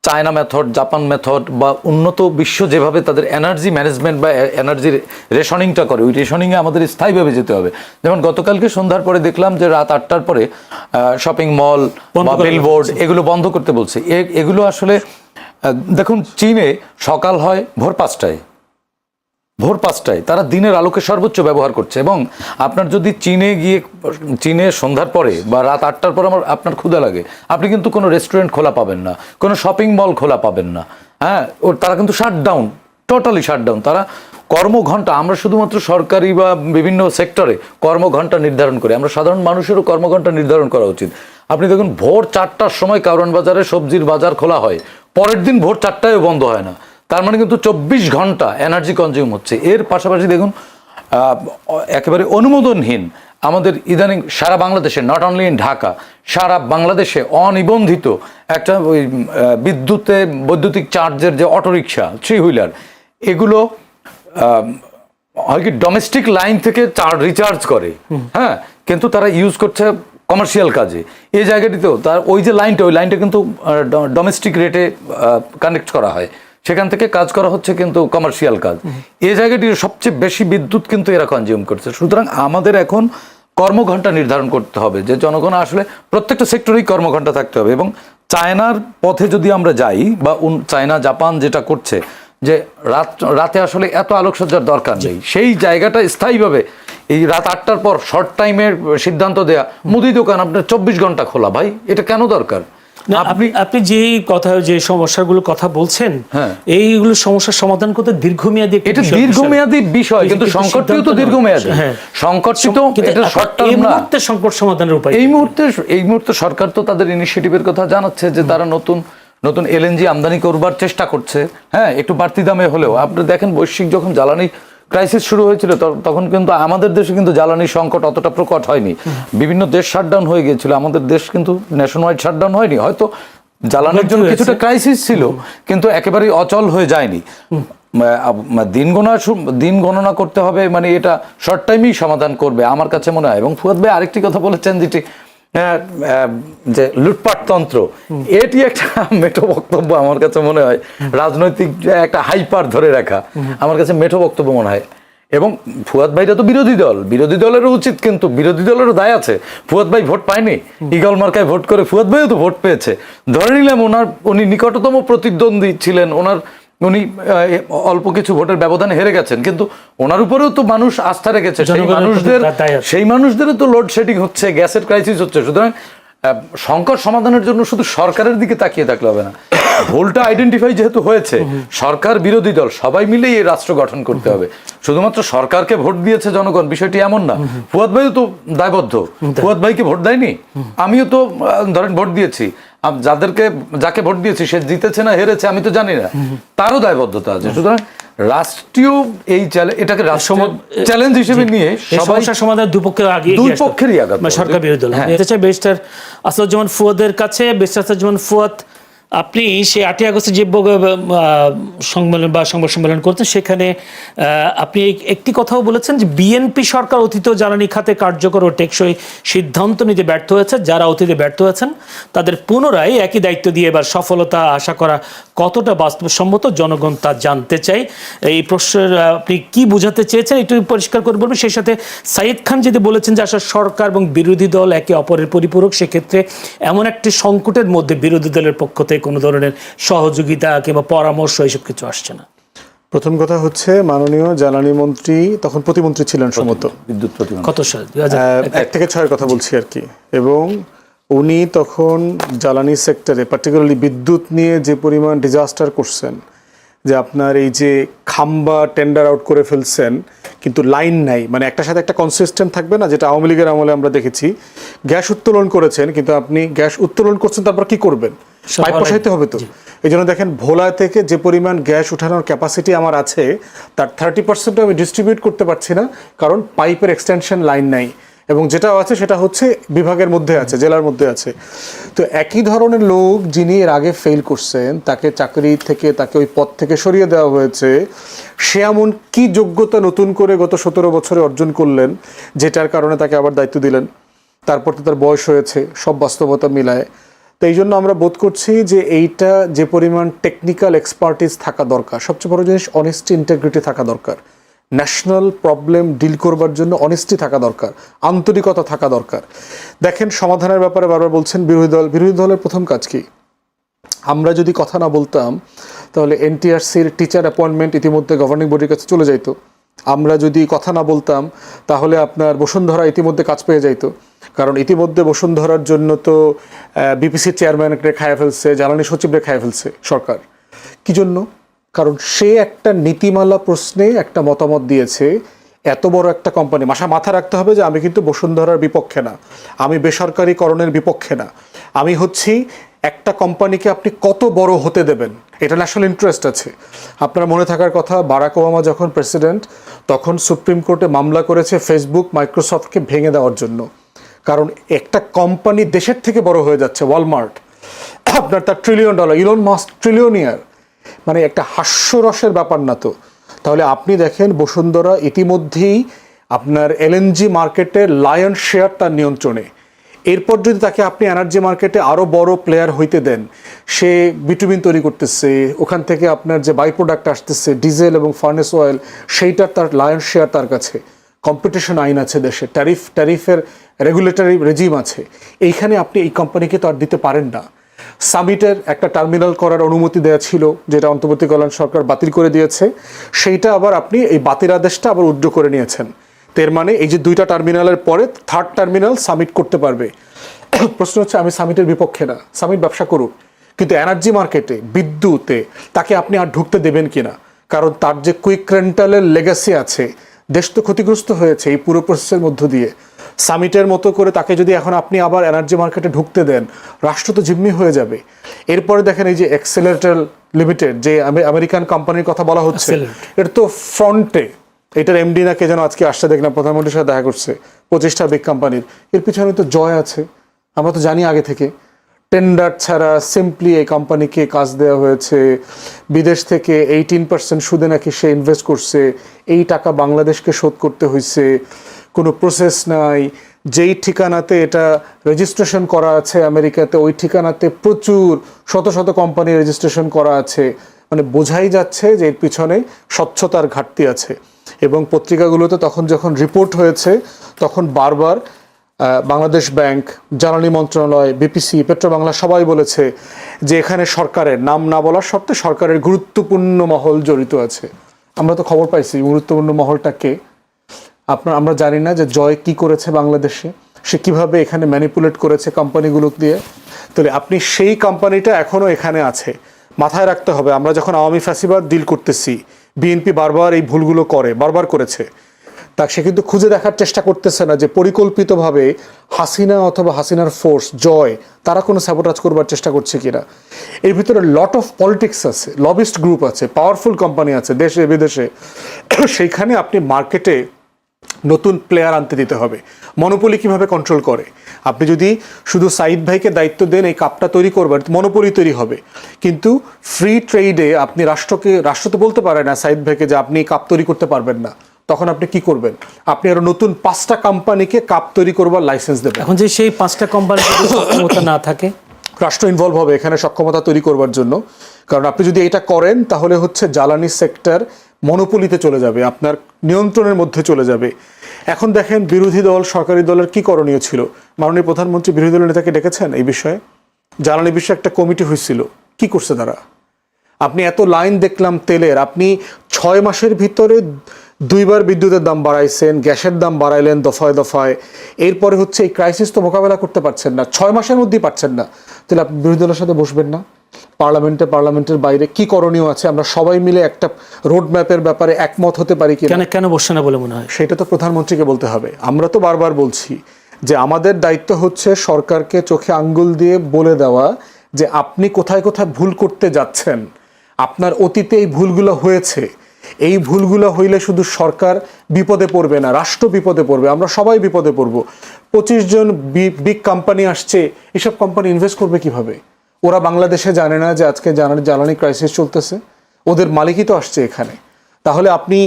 চায়না মেথড, জাপান মেথড বা উন্নত বিশ্ব যেভাবে তাদের এনার্জি ম্যানেজমেন্ট বা এনার্জি রেশনিংটা করে, ওই রেশনিংয়ে আমাদের স্থায়ীভাবে যেতে হবে। যেমন গতকালকে সন্ধ্যার পরে দেখলাম যে রাত 8টার পরে শপিং মল বা বিলবোর্ড এগুলো বন্ধ করতে বলছে। এগুলো আসলে দেখুন, চীনে সকাল হয় ভোর 5টায়, তারা দিনের আলোকে সর্বোচ্চ ব্যবহার করছে। এবং আপনার যদি চীনে সন্ধ্যার পরে বা রাত 8টার পর আপনার ক্ষুধা লাগে, আপনি কিন্তু কোনো রেস্টুরেন্ট খোলা পাবেন না, কোনো শপিং মল খোলা পাবেন না। হ্যাঁ, তারা কিন্তু শাটডাউন, টোটালি শাটডাউন। তারা কর্মঘণ্টা, আমরা শুধুমাত্র সরকারি বা বিভিন্ন সেক্টরে কর্মঘণ্টা নির্ধারণ করি, আমরা সাধারণ মানুষেরও কর্মঘণ্টা নির্ধারণ করা উচিত। আপনি দেখুন ভোর 4টার সময় কারওয়ান বাজারে সবজির বাজার খোলা হয়, পরের দিন ভোর 4টায়ও বন্ধ হয় না। তার মানে কিন্তু 24 ঘন্টা এনার্জি কনজিউম হচ্ছে। এর পাশাপাশি দেখুন একেবারে অনুমোদনহীন আমাদের ইদানিং সারা বাংলাদেশে, নট অনলি ইন ঢাকা, সারা বাংলাদেশে অনিবন্ধিত একটা ওই বৈদ্যুতিক চার্জের যে অটোরিকশা, 3 হুইলার, এগুলো হয় কি ডোমেস্টিক লাইন থেকে রিচার্জ করে, হ্যাঁ, কিন্তু তারা ইউজ করছে কমার্শিয়াল কাজে। এই জায়গাটিতেও তার ওই যে ওই লাইনটা কিন্তু ডোমেস্টিক রেটে কানেক্ট করা হয়, সেখান থেকে কাজ করা হচ্ছে কিন্তু কমার্শিয়াল কাজ। এই জায়গাটি সবচেয়ে বেশি বিদ্যুৎ কিন্তু এরা কনজিউম করছে। সুতরাং আমাদের এখন কর্মঘণ্টা নির্ধারণ করতে হবে, যে জনগণ আসলে প্রত্যেকটা সেক্টরেই কর্মঘণ্টা থাকতে হবে। এবং চায়নার পথে যদি আমরা যাই, বা চায়না জাপান যেটা করছে, যে রাতে আসলে এত আলোকসজ্জার দরকার নেই, সেই জায়গাটা স্থায়ীভাবে এই রাত 8টার পর শর্ট টাইমের সিদ্ধান্ত দেয়া, মুদি দোকান আপনার 24 ঘন্টা খোলা, ভাই এটা কেন দরকার? আপনি যে সমস্যাগুলোর কথা বলছেন, এইগুলো সমস্যার সমাধান করতে দীর্ঘমেয়াদী, এটা দীর্ঘমেয়াদী বিষয়, কিন্তু সংকটটিও তো দীর্ঘমেয়াদী। সংকটটি তো এটা শর্ট টার্ম না। সংকট সমাধানের উপায় এই মুহূর্তে সরকার তো তাদের ইনিশিয়েটিভের কথা জানাচ্ছে, যে তারা নতুন এলএনজি আমদানি করবার চেষ্টা করছে, হ্যাঁ, একটু বাড়তি দামে হলেও। আপনি দেখেন বৈশ্বিক যখন জ্বালানি ক্রাইসিস শুরু হয়েছিল, তখন কিন্তু আমাদের দেশে কিন্তু জ্বালানি সংকট অতটা প্রকট হয়নি। বিভিন্ন দেশ শাটডাউন হয়ে গিয়েছিল, আমাদের দেশ কিন্তু ন্যাশন ওয়াইড শাটডাউন হয়নি। হয়তো জ্বালানির জন্য কিছুটা ক্রাইসিস ছিল, কিন্তু একেবারেই অচল হয়ে যায়নি। দিন গণনা করতে হবে, মানে এটা শর্ট টাইমেই সমাধান করবে আমার কাছে মনে হয়। এবং ফুয়াদ ভাই আরেকটি কথা বলেছেন, যেটি যে লুটপাটতন্ত্র, এটি একটা মেঠো বক্তব্য আমার কাছে মনে হয়, রাজনৈতিক একটা হাইপার ধরে রাখা আমার কাছে মেঠো বক্তব্য মনে হয়। এবং ফুয়াদ ভাইরা তো বিরোধী দলেরও উচিত, কিন্তু বিরোধী দলেরও দায় আছে। ফুয়াদ ভাই ভোট পায়নি, ঈগল মার্কায় ভোট করে ফুয়াদ ভাইও তো ভোট পেয়েছে। ধরে নিলাম উনি নিকটতম প্রতিদ্বন্দ্বী ছিলেন, উনি অল্প কিছু ভোটের ব্যবধানে হেরে গেছেন, কিন্তু ওনার উপরেও তো মানুষ আস্থা রেখেছে। সেই মানুষদেরও তো লোডশেডিং হচ্ছে, গ্যাসের ক্রাইসিস হচ্ছে। সুতরাং সংকট সমাধানের জন্য শুধু সরকারের দিকে তাকিয়ে থাকলে হবে না। ভুলটা আইডেন্টিফাই যেহেতু হয়েছে, সরকার বিরোধী দল সবাই মিলেই এই রাষ্ট্র গঠন করতে হবে। শুধুমাত্র সরকারকে ভোট দিয়েছে জনগণ, বিষয়টি এমন না। ফুয়াদ ভাইও তো দায়বদ্ধ, ফুয়াদ ভাইকে ভোট দেয়নি, আমিও তো ধরেন ভোট দিয়েছি, যাকে ভোট দিয়েছি সে জিতেছে না হেরেছে আমি তো জানি না, তারও দায়বদ্ধতা আছে। সুতরাং রাষ্ট্রীয় এটাকে চ্যালেঞ্জ হিসেবে নিয়ে সমস্যার সমাধান দুপক্ষেরই আঘাত, সরকার বিরোধী দল। ব্যারিস্টার আসাদুজ্জামান ফুয়াদের কাছে, ব্যারিস্টার আসাদুজ্জামান ফুয়াদ, আপনি সেই 8ই আগস্টে যে সংমেলন বা সংবাদ সম্মেলন করছেন, সেখানে আপনি একটি কথাও বলেছেন যে বিএনপি সরকার অতীত জ্বালানি খাতে কার্যকর ও টেকসই সিদ্ধান্ত নিতে ব্যর্থ হয়েছে। যারা অতীতে ব্যর্থ হয়েছেন তাদের পুনরায় একই দায়িত্ব দিয়ে এবার সফলতা আশা করা কতটা বাস্তবসম্মত, জনগণ তা জানতে চাই। এই প্রশ্নের আপনি কি বোঝাতে চেয়েছেন একটু পরিষ্কার করে বলবেন। সেই সাথে সাইদ খান যদি বলেছেন যে আসলে সরকার এবং বিরোধী দল একে অপরের পরিপূরক, সেক্ষেত্রে এমন একটি সংকটের মধ্যে বিরোধী দলের পক্ষ থেকে কোনো ধরনের সহযোগিতা কিংবা পরামর্শ এসব কিছু আসছে না। প্রথম কথা হচ্ছে, মাননীয় জ্বালানি মন্ত্রী তখন প্রতিমন্ত্রী ছিলেন সম্ভবত, বিদ্যুৎ প্রতিমন্ত্রী, কত সাল 1 থেকে 6 কথা বলছি আর কি। এবং উনি তখন জ্বালানি সেক্টরে পার্টিকুলারলি বিদ্যুৎ নিয়ে যে পরিমাণ ডিজাস্টার করছেন, যে আপনার এই যে খাম্বা টেন্ডার আউট করে ফেলছেন কিন্তু লাইন নাই, মানে একটার সাথে একটা কনসিস্টেন্ট থাকবে না, যেটা আওয়ামী লীগের আমলে আমরা দেখেছি। গ্যাস উত্তোলন করেছেন, কিন্তু আপনি গ্যাস উত্তোলন করছেন, তারপর কি করবেন? পাইপ বসাইতে হবে তো। এই জন্য দেখেন ভোলা থেকে যে পরিমাণ গ্যাস উঠানোর ক্যাপাসিটি আমার আছে, তার 30% আমি ডিস্ট্রিবিউট করতে পারছি না, কারণ পাইপের এক্সটেনশন লাইন নাই। এবং যেটাও আছে সেটা হচ্ছে বিভাগের মধ্যে আছে, জেলার মধ্যে আছে। তো একই ধরনের লোক যিনি এর আগে ফেল করছেন, তাকে চাকরি থেকে, তাকে ওই পদ থেকে সরিয়ে দেওয়া হয়েছে, সে এমন কি যোগ্যতা নতুন করে গত 17 বছরে অর্জন করলেন যেটার কারণে তাকে আবার দায়িত্ব দিলেন? তারপর তো তার বয়স হয়েছে, সব বাস্তবতা মিলায়। তো এই জন্য আমরা বোধ করছি যে এইটা যে পরিমাণ টেকনিক্যাল এক্সপার্টিস থাকা দরকার, সবচেয়ে বড় জিনিস অনেস্টি, ইন্টেগ্রিটি থাকা দরকার। ন্যাশনাল প্রবলেম ডিল করবার জন্য অনেস্টি থাকা দরকার, আন্তরিকতা থাকা দরকার। দেখেন, সমাধানের ব্যাপারে বারবার বলছেন বিরোধী দলের প্রথম কাজ কি? আমরা যদি কথা না বলতাম তাহলে এনটিআরসির টিচার অ্যাপয়েন্টমেন্ট ইতিমধ্যে গভর্নিং বডির কাছে চলে যাইতো। আমরা যদি কথা না বলতাম তাহলে আপনার বসুন্ধরা ইতিমধ্যে কাজ পেয়ে যাইতো, কারণ ইতিমধ্যে বসুন্ধরার জন্য তো বিপিসির চেয়ারম্যানকে খাইয়ে ফেলছে, জ্বালানি সচিবরে খাইয়ে ফেলছে সরকার। কি জন্য? কারণ সে একটা নীতিমালা প্রশ্নে একটা মতামত দিয়েছে। এত বড় একটা কোম্পানি, মাথা রাখতে হবে যে আমি কিন্তু বসুন্ধরার বিপক্ষে না, আমি বেসরকারীকরণের বিপক্ষে না, আমি হচ্ছি একটা কোম্পানিকে আপনি কত বড় হতে দেবেন, এটা ন্যাশনাল ইন্টারেস্ট আছে। আপনার মনে থাকার কথা, বারাক ওবামা যখন প্রেসিডেন্ট তখন সুপ্রিম কোর্টে মামলা করেছে ফেসবুক, মাইক্রোসফটকে ভেঙে দেওয়ার জন্য। কারণ একটা কোম্পানি দেশের থেকে বড় হয়ে যাচ্ছে, ওয়ালমার্ট, আপনার তার $1 ট্রিলিয়ন, ইলন মাস্ক ট্রিলিয়নিয়ার, মানে একটা হাস্যরসের ব্যাপার না তো? তাহলে আপনি দেখেন বসুন্ধরা ইতিমধ্যেই আপনার এলএনজি মার্কেটের লায়ন শেয়ার তার নিয়ন্ত্রণে। এরপর যদি তাকে আপনি এনার্জি মার্কেটে আরও বড় প্লেয়ার হইতে দেন, সে বিটুমিন তৈরি করতেছে, ওখান থেকে আপনার যে বাই প্রোডাক্ট আসতেছে ডিজেল এবং ফার্নেস অয়েল, সেইটার তার লায়ন শেয়ার তার কাছে। কম্পিটিশন আইন আছে দেশে, ট্যারিফের রেগুলেটরি রেজিম আছে। এইখানে আপনি এই কোম্পানিকে তো আর দিতে পারেন না। সামিটের একটা টার্মিনাল করার অনুমতি দেওয়া ছিল, যেটা অন্তর্বর্তীকালীন সরকার বাতিল করে দিয়েছে, সেইটা আবার আপনি এই বাতিল আদেশটা আবার উইথড্র করে নিয়েছেন। এর মানে এই যে 2টা টার্মিনালের পরে 3rd টার্মিনাল সামিট করতে পারবে। প্রশ্ন হচ্ছে, আমি সামিটের বিপক্ষে না, সামিট ব্যবসা করুক, কিন্তু এনার্জি মার্কেটে, বিদ্যুতে তাকে আপনি আর ঢুকতে দেবেন কিনা? কারণ তার যে কুইক রেন্টালের লেগাসি আছে, দেশ তো ক্ষতিগ্রস্ত হয়েছে এই পুরো প্রসেসের মধ্য দিয়ে। সামিটের মতো করে তাকে যদি এখন আপনি আবার এনার্জি মার্কেটে ঢুকতে দেন, রাষ্ট্র তো জিম্মি হয়ে যাবে। এরপরে দেখেন, এই যে এক্সেলারেটর লিমিটেড, যে আমেরিকান কোম্পানির কথা বলা হচ্ছে, এটা তো ফ্রন্টে, এটার এমডি না কে যেন আজকে আসছে দেখলাম, প্রধানমন্ত্রীর সাথে দেখা করছে, 25টা বিগ কোম্পানির। এর পিছনে তো জয় আছে, আমরা তো জানি আগে থেকে। টেন্ডার ছাড়া সিম্পলি এই কোম্পানিকে কাজ দেওয়া হয়েছে, বিদেশ থেকে 18% সুদে নাকি সে ইনভেস্ট করছে, এই টাকা বাংলাদেশকে শোধ করতে হয়েছে, কোনো প্রসেস নাই। যেই ঠিকানাতে এটা রেজিস্ট্রেশন করা আছে আমেরিকাতে, ওই ঠিকানাতে প্রচুর শত শত কোম্পানি রেজিস্ট্রেশন করা আছে। মানে বোঝাই যাচ্ছে যে এর পিছনে স্বচ্ছতার ঘাটতি আছে। এবং পত্রিকাগুলোতে তখন যখন রিপোর্ট হয়েছে, তখন বারবার বাংলাদেশ ব্যাংক, জ্বালানি মন্ত্রণালয়, বিপিসি, পেট্রোবাংলা সবাই বলেছে যে এখানে সরকারের নাম না বলার সত্ত্বে সরকারের গুরুত্বপূর্ণ মহল জড়িত আছে। আমরা তো খবর পাইছি গুরুত্বপূর্ণ মহলটাকে। আমরা জানি না যে জয় কি করেছে বাংলাদেশে, সে কিভাবে এখানে ম্যানিপুলেট করেছে কোম্পানিগুলো দিয়ে। তাহলে আপনি সেই কোম্পানিটা এখনও এখানে আছে, মাথায় রাখতে হবে। আমরা যখন আওয়ামী ফ্যাসিবাদ ডিল করতেছি, বিএনপি বারবার এই ভুলগুলো বারবার করেছে। তা সে কিন্তু খুঁজে দেখার চেষ্টা করতেছে না যে পরিকল্পিতভাবে হাসিনা অথবা হাসিনার ফোর্স, জয়, তারা কোনো স্যাবোটাজ করবার চেষ্টা করছে কিনা। এর ভিতরে লট অফ পলিটিক্স আছে, লবিস্ট গ্রুপ আছে, পাওয়ারফুল কোম্পানি আছে দেশে বিদেশে। সেইখানে আপনি মার্কেটে নতুন প্লেয়ার আনতে দিতে হবে। মনোপলি কিভাবে কন্ট্রোল করে? আপনি যদি শুধু সাইদ ভাইকে দায়িত্ব দেন এই কাপটা তৈরি করবার, মনোপলি তৈরি হবে। কিন্তু ফ্রি ট্রেডে আপনি রাষ্ট্র তো বলতে পারে না সাইদ ভাইকে যে আপনি কাপ তৈরি করতে পারবেন না। তখন আপনি কি করবেন? আপনি আরো নতুন 5টা কোম্পানিকে কাপ তৈরি করবার লাইসেন্স দেবেন। এখন যে সেই 5টা কোম্পানির সক্ষমতা না থাকে, রাষ্ট্র ইনভলভ হবে এখানে সক্ষমতা তৈরি করবার জন্য। কারণ আপনি যদি এটা করেন তাহলে হচ্ছে জ্বালানি সেক্টর মনোপলিতে চলে যাবে, আপনার নিয়ন্ত্রণের মধ্যে চলে যাবে। এখন দেখেন বিরোধী দল, সরকারি দলের কি করণীয় ছিল। মাননীয় প্রধানমন্ত্রী বিরোধী দলের নেতাকে ডেকেছেন এই বিষয়ে, জ্বালানি বিষয়ে একটা কমিটি হয়েছিল, কি করছে তারা? আপনি এত লাইন দেখলাম তেলের, আপনি 6 মাসের ভিতরে 2বার বিদ্যুতের দাম বাড়াইছেন, গ্যাসের দাম বাড়াইলেন দফায় দফায়। এরপরে হচ্ছে এই ক্রাইসিস তো মোকাবেলা করতে পারছেন না, 6 মাসের মধ্যেই পারছেন না। তাহলে আপনি বিরোধী দলের সাথে বসবেন না? পার্লামেন্টের বাইরে কি করণীয় আছে? আমরা সবাই মিলে একটা রোড ম্যাপের ব্যাপারে একমত হতে পারি কি? কেন বসছে না বলে মনে হয়? সেটা তো প্রধানমন্ত্রীকে বলতে হবে। আমরা তো বারবার বলছি যে আমাদের দায়িত্ব হচ্ছে সরকারকে চোখে আঙ্গুল দিয়ে বলে দেওয়া যে আপনি কোথায় কোথায় ভুল করতে যাচ্ছেন, আপনার অতীতে এই ভুলগুলো হয়েছে, এই ভুলগুলো হইলে শুধু সরকার বিপদে পড়বে না, রাষ্ট্র বিপদে পড়বে, আমরা সবাই বিপদে পড়ব। 25 জন বিগ কোম্পানি আসছে, এসব কোম্পানি ইনভেস্ট করবে কিভাবে? ওরা বাংলাদেশে জানে না যে আজকে জ্বালানি ক্রাইসিস চলতেছে, ওদের মালিকই তো আসছে এখানে। তাহলে আপনি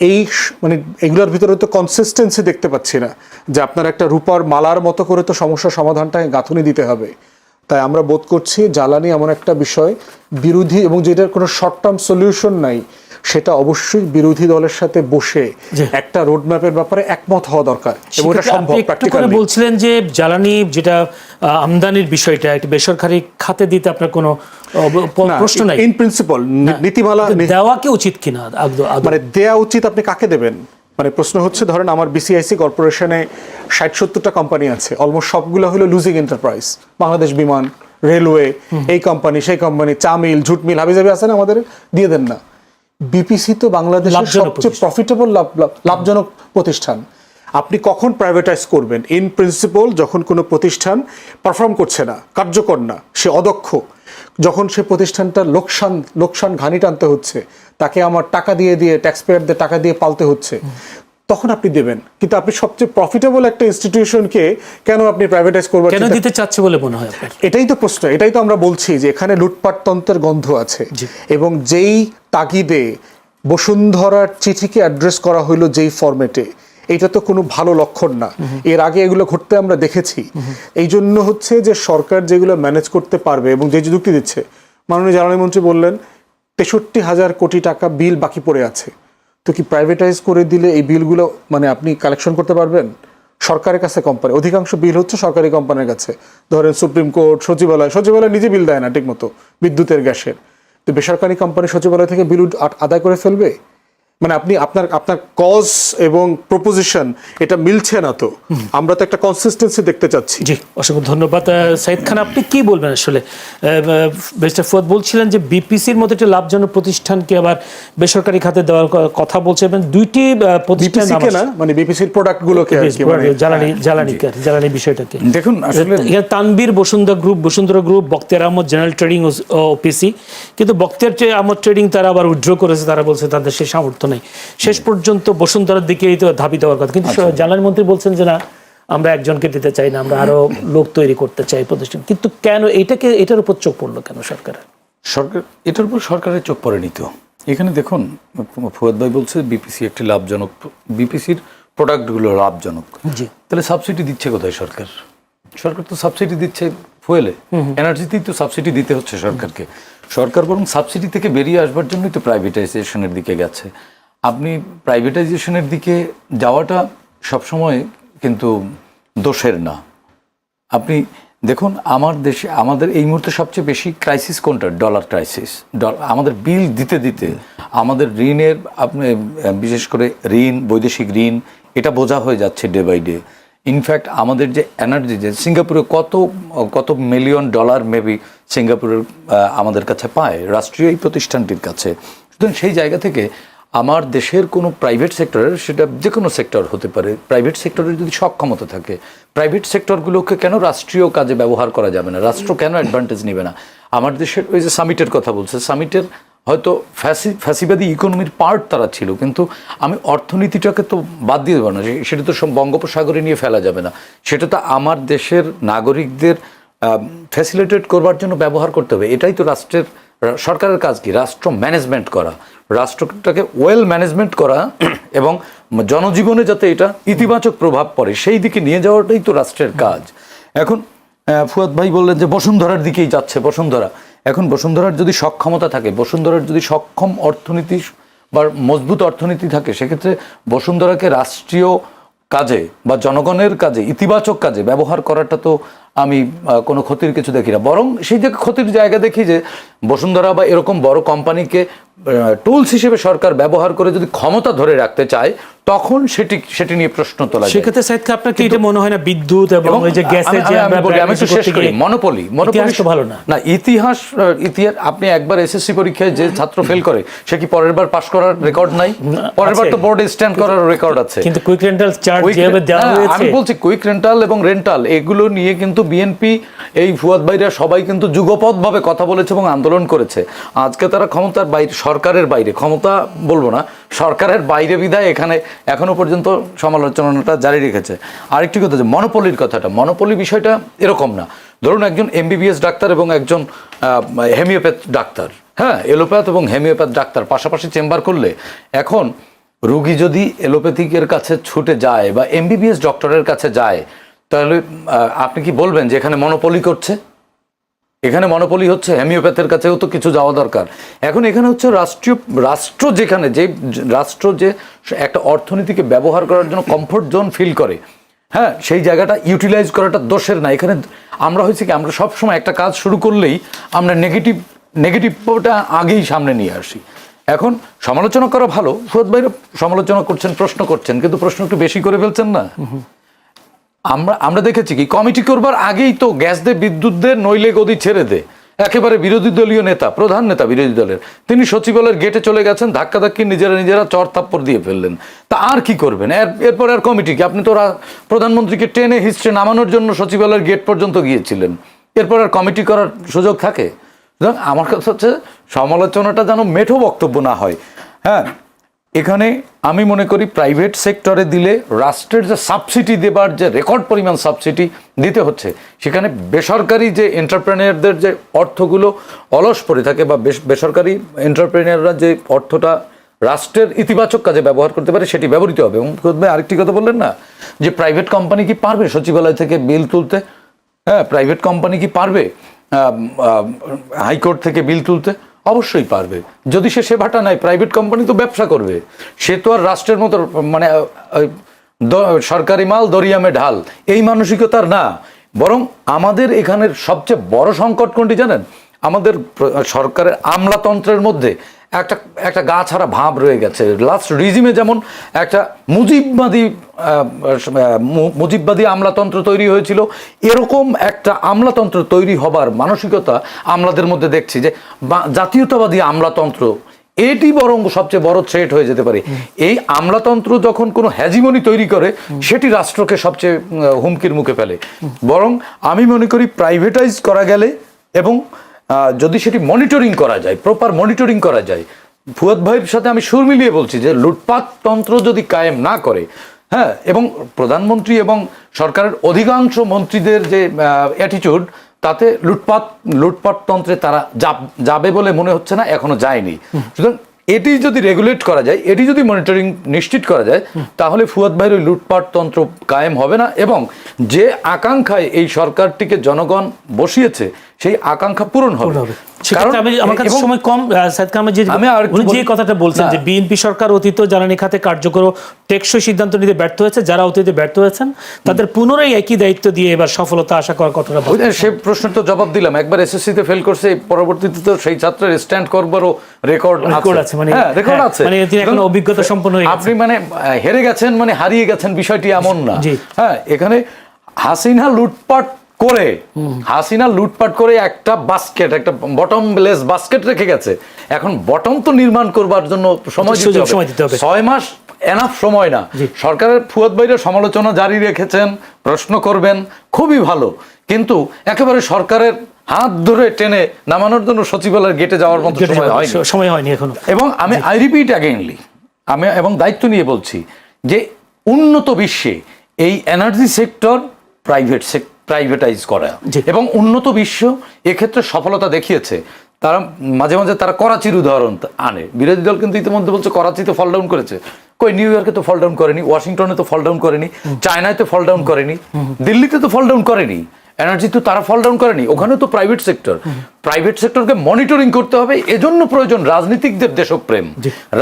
এই মানে এগুলোর ভিতরে তো কনসিস্টেন্সি দেখতে পাচ্ছি না, যে আপনার একটা রূপার মালার মতো করে তো সমস্যার সমাধানটাকে গাঁথুনি দিতে হবে। তাই আমরা বোধ করছি জ্বালানি এমন একটা বিষয় বিরোধী, এবং যেটার কোনো শর্ট টার্ম সলিউশন নাই, সেটা অবশ্যই বিরোধী দলের সাথে বসে একটা রোডম্যাপের ব্যাপারে একমত হওয়া দরকার, এবং এটা সম্ভব প্র্যাকটিক্যালি। বলছিলেন যে জ্বালানি যেটা আমদানির বিষয়টা একটা বেসরকারি খাতে দিতে আপনার কোনো প্রশ্ন নাই ইন প্রিন্সিপাল, নীতিমালা দেওয়া কি উচিত কিনা, মানে দেয়া উচিত, আপনি কাকে দেবেন? মানে প্রশ্ন হচ্ছে, ধরেন আমার বিসিআইসি কর্পোরেশনে 60-70টা কোম্পানি আছে, অলমোস্ট সবগুলো হলো লুজিং এন্টারপ্রাইজ, বাংলাদেশ বিমান, রেলওয়ে, এই কোম্পানি সেই কোম্পানি, চা মিল, ঝুট মিল, হাবিজাবি আছে না, আমাদের দিয়ে দেন না। বিপিসি তো বাংলাদেশের সবচেয়ে প্রফিটেবল লাভজনক প্রতিষ্ঠান। আপনি কখন প্রাইভেটাইজ করবেন? ইন প্রিন্সিপাল যখন কোনো প্রতিষ্ঠান পারফর্ম করছে না, কার্যকর না, সে অদক্ষ, যখন সে প্রতিষ্ঠানটা লোকসান ঘানি টানতে হচ্ছে, তাকে আমার টাকা দিয়ে ট্যাক্স পেয়ারদের টাকা দিয়ে পালতে হচ্ছে, তখন আপনি দেবেন। কিন্তু আপনি সবচেয়ে প্রফিটেবল একটা ইনস্টিটিউশনকে কেন আপনি প্রাইভেটাইজ করবেন, কেন দিতে চাচ্ছে বলে মনে হয় আপনার? এটাই তো প্রশ্ন, এটাই তো আমরা বলছি যে এখানে লুটপাটতন্ত্রের গন্ধ আছে। এবং যেই তাগিদে বসুন্ধরার চিঠিকে অ্যাড্রেস করা হইলো যেই ফরম্যাটে, এটা তো কোনো ভালো লক্ষণ না। এর আগে এগুলো ঘটতে আমরা দেখেছি। এই জন্য হচ্ছে যে সরকার যেগুলো ম্যানেজ করতে পারবে, এবং যে যুক্তি দিচ্ছে, মাননীয় জ্বালানি মন্ত্রী বললেন 63,000 কোটি টাকা বিল বাকি পড়ে আছে, তো কি প্রাইভেটাইজ করে দিলে এই বিলগুলো মানে আপনি কালেকশন করতে পারবেন? সরকারের কাছে কোম্পানি, অধিকাংশ বিল হচ্ছে সরকারি কোম্পানির কাছে। ধরেন সুপ্রিম কোর্ট, সচিবালয় নিজে বিল দেয় না ঠিক মতো, বিদ্যুতের, গ্যাসের। তো বেসরকারি কোম্পানি সচিবালয় থেকে বিল আদায় করে ফেলবে? মানে আপনি আপনার কজ এবং প্রপোজিশন এটা মিলছে না। তো আমরা তো একটা কনসিস্টেন্সি দেখতে চাচ্ছি। জি, অসংখ্য ধন্যবাদ। সাইদ খান, আপনি কি বলবেন আসলে? ব্যারিস্টার ফুয়াদ বলছিলেন যে বিপিসির মতো একটা লাভজনক প্রতিষ্ঠানকে আবার বেসরকারি খাতে দেওয়ার কথা বলছে, এবং দুইটি প্রতিষ্ঠান না, মানে বিপিসির প্রোডাক্টগুলোকে জ্বালানি বিষয়টাকে দেখুন, আসলে Tanvir Bashundhara group, Bakhtiar Ahmed general trading OPC, কিন্তু বখতিয়ার আহমদ ট্রেডিং তারা আবার উইথড্র করেছে, তারা বলছে তাদের সে সামর্থ্য নেই। শেষ পর্যন্ত বসুন্ধরার দিকেই তো ধাবি দেওয়ার কথা, কিন্তু জ্বালানি মন্ত্রী বলছেন যে না, আমরা একজনকে দিতে চাই না, আমরা আরো লোক তৈরি করতে চাই প্রতিষ্ঠান। কিন্তু কেন এটার উপর চোখ পড়লো কেন সরকারের? এটার উপর সরকারের চোখ পড়েনি তো। এখানে দেখুন, ফুয়াদ ভাই বলছে বিপিসি একটি লাভজনক, বিপিসির প্রোডাক্টগুলো লাভজনক। জি, তাহলে সাবসিডি দিচ্ছে কোথায় সরকার? সরকার তো সাবসিডি দিচ্ছে ফুয়েলে, এনার্জিতেই তো সাবসিডি দিতে হচ্ছে সরকারকে। সরকার বরং সাবসিডি থেকে বেরিয়ে আসবার জন্যই তো প্রাইভেটাইজেশনের দিকে গেছে। আপনি প্রাইভেটাইজেশনের দিকে যাওয়াটা সবসময় কিন্তু দোষের না। আপনি দেখুন, আমাদের এই মুহূর্তে সবচেয়ে বেশি ক্রাইসিস কোনটা? Dollar crisis. আমাদের বিল দিতে দিতে আমাদের ঋণের, আপনি বিশেষ করে বৈদেশিক ঋণ, এটা বোঝা হয়ে যাচ্ছে ডে বাই ডে। ইনফ্যাক্ট আমাদের যে এনার্জি, যে সিঙ্গাপুরে কত মিলিয়ন ডলার মেবি সিঙ্গাপুরের আমাদের কাছে পায় রাষ্ট্রীয় এই প্রতিষ্ঠানটির কাছে। সুতরাং সেই জায়গা থেকে আমার দেশের কোনো প্রাইভেট সেক্টরের, সেটা যে কোনো সেক্টর হতে পারে, প্রাইভেট সেক্টরের যদি সক্ষমতা থাকে, প্রাইভেট সেক্টরগুলোকে কেন রাষ্ট্রীয় কাজে ব্যবহার করা যাবে না? রাষ্ট্র কেন অ্যাডভান্টেজ নেবে না? আমার দেশের ওই যে সামিটের কথা বলছে, সামিটের হয়তো ফ্যাসিবাদী ইকোনমির পার্ট তারা ছিল, কিন্তু আমি অর্থনীতিটাকে তো বাদ দিয়ে দেবো না, সেটা তো বঙ্গোপসাগরে নিয়ে ফেলা যাবে না। সেটা তো আমার দেশের নাগরিকদের ফ্যাসিলিটেট করবার জন্য ব্যবহার করতে হবে। এটাই তো সরকারের কাজ কি? রাষ্ট্র ম্যানেজমেন্ট করা, রাষ্ট্রটাকে ওয়েল ম্যানেজমেন্ট করা, এবং জনজীবনে যাতে এটা ইতিবাচক প্রভাব পড়ে সেই দিকে নিয়ে যাওয়াটাই তো রাষ্ট্রের কাজ। এখন ফুয়াদ ভাই বললেন যে বসুন্ধরার দিকেই যাচ্ছে। এখন বসুন্ধরার যদি সক্ষমতা থাকে, বসুন্ধরার যদি সক্ষম অর্থনীতি বা মজবুত অর্থনীতি থাকে, সেক্ষেত্রে বসুন্ধরাকে রাষ্ট্রীয় কাজে বা জনগণের কাজে, ইতিবাচক কাজে ব্যবহার করাটা তো আমি কোনো ক্ষতির কিছু দেখি না। বরং সেই যে ক্ষতির জায়গা দেখি যে বসুন্ধরা বা এরকম বড় কোম্পানিকে টুলস হিসেবে সরকার ব্যবহার করে যদি ক্ষমতা ধরে রাখতে চায়, তখন সেটি নিয়ে প্রশ্ন তোলা যায়। সেক্ষেত্রে সাইদ খান, আপনার কি এটা মনে হয় না বিদ্যুৎ এবং ওই যে গ্যাসের যে আমি তো শেষ করি, মনোপলি ভালো না? না, ইতিহাস আপনি একবার এসএসসি পরীক্ষায় যে ছাত্র ফেল করে, সে কি পরের বার পাস করার রেকর্ড নাই? পরের বার তো বোর্ডে স্ট্যান্ড করার রেকর্ড আছে। কিন্তু কুইক রেন্টাল চার্জ যেভাবে দেওয়া হয়েছে, আমি বলছি কুইক রেন্টাল এবং রেন্টাল, এগুলো নিয়ে কিন্তু বিএনপি, এই ফুয়াদ ভাইরা সবাই কিন্তু যুগপৎভাবে কথা বলেছে এবং আন্দোলন করেছে। আজকে তারা ক্ষমতার বাইরে সরকারের বাইরে, ক্ষমতা বলবো না, সরকারের বাইরে বিধায় এখানে এখনো পর্যন্ত সমালোচনাটা জারি রেখেছে। আরেকটি কথা, যে মনোপলির কথাটা, মনোপলি বিষয়টা এরকম না। ধরুন একজন এমবিবিএস ডাক্তার এবং একজন হোমিওপ্যাথ ডাক্তার, হ্যাঁ, এলোপ্যাথ এবং হোমিওপ্যাথ ডাক্তার পাশাপাশি চেম্বার করলে, এখন রুগী যদি এলোপ্যাথিকের কাছে ছুটে যায় বা এমবিবিএস ডক্টরের কাছে যায়, তাহলে আপনি কি বলবেন যে এখানে মনোপলি করছে? এখানে মনোপলি হচ্ছে, হোমিওপ্যাথের কাছেও তো কিছু যাওয়া দরকার। এখন এখানে হচ্ছে রাষ্ট্র যেখানে, যে রাষ্ট্র যে একটা অর্থনীতিকে ব্যবহার করার জন্য কমফোর্ট জোন ফিল করে, হ্যাঁ, সেই জায়গাটা ইউটিলাইজ করাটা দোষের না। এখানে আমরা হয়েছে কি, আমরা সবসময় একটা কাজ শুরু করলেই আমরা নেগেটিভটা আগেই সামনে নিয়ে আসি। এখন সমালোচনা করা ভালো, ফুয়াদ ভাই সমালোচনা করছেন, প্রশ্ন করছেন, কিন্তু প্রশ্ন একটু বেশি করে ফেলছেন না? আমরা দেখেছি কি, কমিটি করবার আগেই তো গ্যাস দে, বিদ্যুৎ দে, নইলে গদি ছেড়ে দে, একেবারে বিরোধী দলীয় নেতা, প্রধান নেতা বিরোধী দলের, তিনি সচিবালয়ের গেটে চলে গেছেন, ধাক্কাধাক্কি নিজেরা চর থাপ্পড় দিয়ে ফেললেন। তা আর কি করবেন? এরপর আর কমিটি কি? আপনি তো প্রধানমন্ত্রীকে টেনে হিস্ট্রে নামানোর জন্য সচিবালয়ের গেট পর্যন্ত গিয়েছিলেন, এরপর আর কমিটি করার সুযোগ থাকে? আমার কথা হচ্ছে সমালোচনাটা যেন মেঠো বক্তব্য না হয়। হ্যাঁ, এখানে আমি মনে করি প্রাইভেট সেক্টরে দিলে রাষ্ট্রের যে সাবসিডি দেবার যে রেকর্ড পরিমাণ সাবসিডি দিতে হচ্ছে, সেখানে বেসরকারি যে এন্টারপ্রেনিয়ারদের যে অর্থগুলো অলস পড়ে থাকে, বা বেসরকারি এন্টারপ্রেনিয়াররা যে অর্থটা রাষ্ট্রের ইতিবাচক কাজে ব্যবহার করতে পারে, সেটি ব্যবহৃত হবে। এবং আরেকটি কথা বললেন না, যে প্রাইভেট কোম্পানি কি পারবে সচিবালয় থেকে বিল তুলতে? হ্যাঁ, প্রাইভেট কোম্পানি কি পারবে হাইকোর্ট থেকে বিল তুলতে? অবশ্যই পারবে, যদি সে সেবাটা নেয়। প্রাইভেট কোম্পানি তো ব্যবসা করবে, সে তো আর রাষ্ট্রের মতো মানে সরকারি মাল দরিয়ামে ঢাল এই মানসিকতার না। বরং আমাদের এখানের সবচেয়ে বড় সংকট কোনটি জানেন? আমাদের সরকারের আমলাতন্ত্রের মধ্যে একটা গা ছাড়া ভাব রয়ে গেছে। লাস্ট রিজিমে যেমন একটা মুজিববাদী আমলাতন্ত্র তৈরি হয়েছিল, এরকম একটা আমলাতন্ত্র তৈরি হবার মানসিকতা আমলাদের মধ্যে দেখছি, যে জাতীয়তাবাদী আমলাতন্ত্র, এটি বরং সবচেয়ে বড় থ্রেট হয়ে যেতে পারে। এই আমলাতন্ত্র যখন কোনো হ্যাজিমনি তৈরি করে, সেটি রাষ্ট্রকে সবচেয়ে হুমকির মুখে ফেলে। বরং আমি মনে করি প্রাইভেটাইজ করা গেলে, এবং যদি সেটি মনিটরিং করা যায়, প্রপার মনিটরিং করা যায়, ফুয়াদ ভাইয়ের সাথে আমি সুর মিলিয়ে বলছি যে লুটপাট তন্ত্র যদি কায়েম না করে, হ্যাঁ, এবং প্রধানমন্ত্রী এবং সরকারের অধিকাংশ মন্ত্রীদের যে অ্যাটিটিউড, তাতে লুটপাট তন্ত্রে তারা যাবে বলে মনে হচ্ছে না, এখনো যায়নি। সুতরাং এটি যদি রেগুলেট করা যায়, এটি যদি মনিটরিং নিশ্চিত করা যায়, তাহলে ফুয়াদ ভাইয়ের ওই লুটপাট তন্ত্র কায়েম হবে না, এবং যে আকাঙ্ক্ষায় এই সরকারটিকে জনগণ বসিয়েছে, সেই আকাঙ্ক্ষা পূরণ হবে। আমার কাছে সময় কম, উনি যে কথাটা বলছেন যে বিএনপি সরকার অতীত জ্বালানি খাতে কার্যকর টেকসই সিদ্ধান্ত নিতে ব্যর্থ হয়েছে, যারা অতীতে ব্যর্থ হয়েছেন তাদের পুনরায় একই দায়িত্ব দিয়ে এবার সফলতা আশা করার কথাটা। সে প্রশ্নের তো জবাব দিলাম, একবার এসএসসিতে ফেল করছে, পরবর্তীতে তো সেই ছাত্রের স্ট্যান্ড করবারও রেকর্ড আছে, মানে রেকর্ড আছে, মানে তিনি এখন অভিজ্ঞতা সম্পন্ন হয়ে গেছেন। আপনি মানে হেরে গেছেন, মানে হারিয়ে গেছেন, বিষয়টি এমন না। হ্যাঁ, এখানে হাসিনা লুটপাট করে একটা বাস্কেট, একটা বটমলেস বাস্কেট রেখে গেছে। এখন বটম তো নির্মাণ করবার জন্য সময় দিতে হবে। 6 মাস এনাফ সময় না। সরকারের ফুয়াদ ভাইরা সমালোচনা জারি রেখেছেন, প্রশ্ন করবেন, খুবই ভালো, কিন্তু একেবারে সরকারের হাত ধরে টেনে নামানোর জন্য সচিবালয়ের গেটে যাওয়ার মতো সময় হয়নি এখনো। এবং আই রিপিট অ্যাগেইনলি, আমি এবং দায়িত্ব নিয়ে বলছি যে উন্নত বিশ্বে এই এনার্জি সেক্টর প্রাইভেটাইজ করা, এবং উন্নত বিশ্ব এক্ষেত্রে সফলতা দেখিয়েছে। তারা মাঝে মাঝে তারা করাচির উদাহরণ আনে, বিরোধী দল কিন্তু ইতিমধ্যে বলছে করাচি তো ফল ডাউন করেছে। কই, নিউ ইয়র্কে তো ফল ডাউন করেনি, ওয়াশিংটনে তো ফল ডাউন করেনি, চায়নায় তো ফল ডাউন করেনি, দিল্লিতে তো ফল ডাউন করেনি, এনার্জি তো তারা ফল ডাউন করেনি, ওখানে তো প্রাইভেট সেক্টরকে মনিটরিং করতে হবে। এজন্য প্রয়োজন রাজনীতিকদের দেশপ্রেম।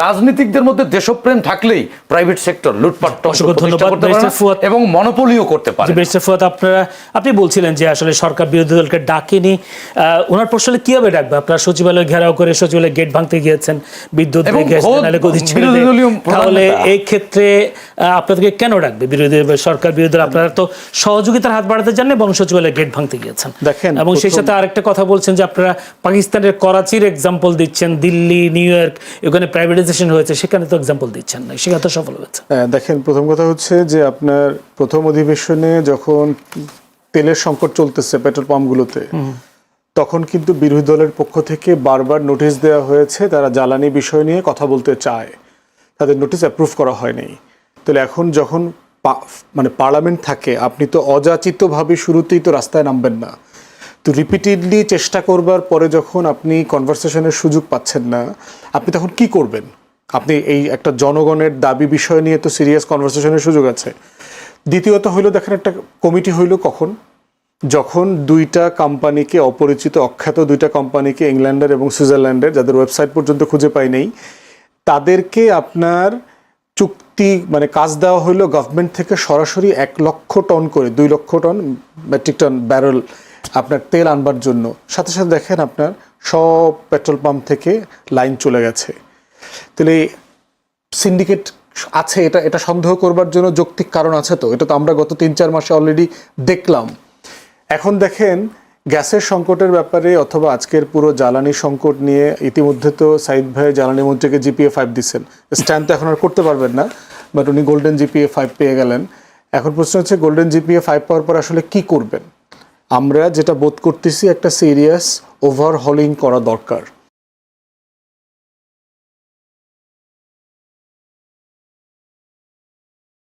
রাজনীতিকদের মধ্যে দেশপ্রেম থাকলেই প্রাইভেট সেক্টর লুটপাট এবং মনোপলিও করতে পারে। আপনি বলছিলেন যে আসলে সরকার বিরোধী দলকে ডাকেনি, ওনার প্রশ্ন কিভাবে ডাকবে? আপনারা সচিবালয় ঘেরাও করে সচিবালয় গেট ভাঙতে গিয়েছেন, বিদ্যুৎ তাহলে এই ক্ষেত্রে আপনাদেরকে কেন ডাকবে বিরোধী সরকার বিরোধী দল? আপনারা তো সহযোগিতার হাত বাড়াতে চান এবং সচিবালয় গেট ভাঙতে গিয়েছেন। দেখেন, এবং সেই সাথে আরেকটা কথা বলছেন যে আপনারা পাকিস্তানের করাচির এক্সাম্পল দিচ্ছেন, দিল্লি, নিউ ইয়র্ক, ওখানে প্রাইভেটাইজেশন হয়েছে, সেখানে তো এক্সাম্পল দিচ্ছেন না, সেখানে তো সফল হয়েছে। দেখেন, প্রথম কথা হচ্ছে যে আপনার প্রথম অধিবেশনে যখন তেলের সংকট চলতেছে পেট্রোল পাম্পগুলোতে, তখন কিন্তু বিরোধী দলের পক্ষ থেকে বারবার নোটিশ দেওয়া হয়েছে তারা জ্বালানি বিষয় নিয়ে কথা বলতে চায়, তাদের নোটিশ অ্যাপ্রুভ করা হয়নি। তাহলে এখন যখন মানে পার্লামেন্ট থাকে, আপনি তো অযাচিতভাবে শুরুতেই তো রাস্তায় নামবেন না, তো রিপিটেডলি চেষ্টা করবার পরে যখন আপনি কনভারসেশনের সুযোগ পাচ্ছেন না, আপনি তখন কি করবেন? আপনি এই একটা জনগণের দাবি বিষয় নিয়ে তো সিরিয়াস কনভারসেশনের সুযোগ আছে। দ্বিতীয়ত হইলো, দেখেন একটা কমিটি হইলো কখন, যখন দুইটা কোম্পানিকে, অপরিচিত অখ্যাত দুইটা কোম্পানিকে, ইংল্যান্ডের এবং সুইজারল্যান্ডের, যাদের ওয়েবসাইট পর্যন্ত খুঁজে পাই নেই, তাদেরকে আপনার চুক্তি মানে কাজ দেওয়া হইলো গভর্নমেন্ট থেকে সরাসরি 1 লক্ষ টন করে 2 লক্ষ টন মেট্রিক টন ব্যারেল আপনার তেল আনবার জন্য। সাথে সাথে দেখেন আপনার সব পেট্রোল পাম্প থেকে লাইন চলে গেছে। তাহলে সিন্ডিকেট আছে, এটা সন্দেহ করবার জন্য যৌক্তিক কারণ আছে। তো এটা তো আমরা গত 3-4 মাসে অলরেডি দেখলাম। এখন দেখেন গ্যাসের সংকটের ব্যাপারে অথবা আজকের পুরো জ্বালানি সংকট নিয়ে ইতিমধ্যে তো সাইদ ভাই জ্বালানি মন্ত্রীকে জিপিএ 5 দিচ্ছেন, স্ট্যান্ড তো এখন আর করতে পারবেন না, বাট উনি গোল্ডেন জিপিএ 5 পেয়ে গেলেন। এখন প্রশ্ন হচ্ছে গোল্ডেন জিপিএ 5 পাওয়ার পর আসলে কি করবেন? আমরা যেটা বোধ করতেছি একটা সিরিয়াস ওভারহলিং করা দরকার।